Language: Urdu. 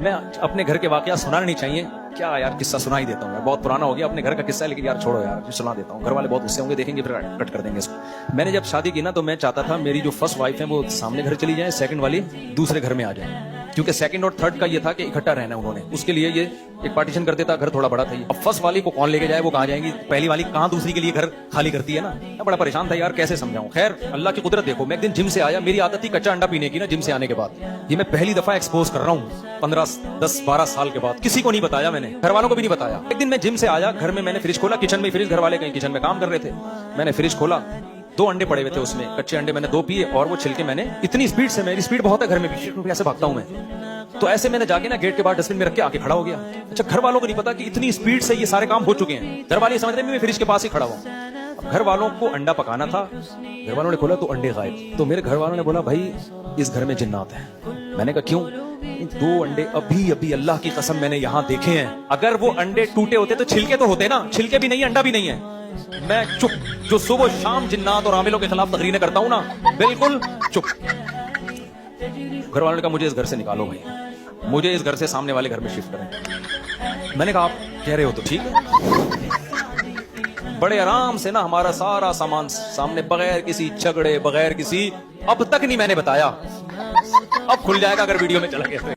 میں اپنے گھر کے واقعات سنانا نہیں چاہیے کیا یار، قصہ سنا ہی دیتا ہوں میں، بہت پرانا ہو گیا اپنے گھر کا قصہ ہے، لیکن یار چھوڑو یار سنا دیتا ہوں، گھر والے بہت غصے ہوں گے دیکھیں گے پھر کٹ کر دیں گے اس کو۔ میں نے جب شادی کی نا تو میں چاہتا تھا میری جو فرسٹ وائف ہے وہ سامنے گھر چلی جائے، سیکنڈ والی دوسرے گھر میں آ جائے، کیونکہ سیکنڈ اور تھرڈ کا یہ تھا کہ اکٹھا رہنا انہوں نے، اس کے لیے یہ ایک پارٹیشن کر دیتا، گھر تھوڑا بڑا تھا یہ۔ اب فرسٹ والی کو کون لے کے جائے، وہ کہاں جائیں گی، پہلی والی کہاں دوسری کے لیے گھر خالی کرتی ہے نا۔ میں بڑا پریشان تھا یار کیسے سمجھاؤں، خیر اللہ کی قدرت دیکھو، میں ایک دن جم سے آیا، میری عادت تھی کچا انڈا پینے کی نا جم سے آنے کے بعد، یہ میں پہلی دفعہ ایکسپوز کر رہا ہوں 10-12 سال کے بعد، کسی کو نہیں بتایا میں نے، گھر والوں کو بھی نہیں بتایا۔ ایک دن میں جم سے آیا، گھر میں نے فریج کھولا، کچن میں فریج، گھر والے کہیں کچن میں کام کر رہے تھے، میں نے فریج کھولا، 2 انڈے پڑے ہوئے تھے اس میں، کچے انڈے میں نے 2 پیے، اور وہ چھلکے میں نے اتنی اسپیڈ سے، میری اسپیڈ بہت ہے گھر میں بھی، ایسے بھاگتا ہوں میں، تو ایسے میں نے جا کے نا گیٹ کے باہر ڈسٹ بن میں رکھ کے آگے کھڑا ہو گیا۔ اچھا گھر والوں کو نہیں پتا کہ اتنی اسپیڈ سے یہ سارے کام ہو چکے ہیں، گھر والے سمجھ رہے ہیں میں فریج کے پاس ہی کھڑا ہوں۔ گھر والوں کو انڈا پکانا تھا، گھر والوں نے کھولا تو انڈے غائب، تو میرے گھر والوں نے بولا بھائی اس گھر میں جنات ہیں۔ میں نے کہا کیوں؟ 2 انڈے ابھی اللہ کی قسم میں نے یہاں دیکھے ہیں، اگر وہ انڈے ٹوٹے ہوتے تو چھلکے تو ہوتے نا، چھلکے بھی نہیں، انڈا بھی نہیں ہے۔ میں چپ، جو صبح شام جنات اور عاملوں کے خلاف تقریریں کرتا ہوں نا، بالکل چپ۔ گھر والوں نے کہا مجھے اس گھر سے نکالو بھائی، مجھے اس گھر سے سامنے والے گھر میں شفٹ کریں۔ میں نے کہا آپ کہہ رہے ہو تو ٹھیک ہے۔ بڑے آرام سے نا ہمارا سارا سامان سامنے، بغیر کسی جھگڑے، بغیر کسی، اب تک نہیں میں نے بتایا، اب کھل جائے گا اگر ویڈیو میں چلا گیا۔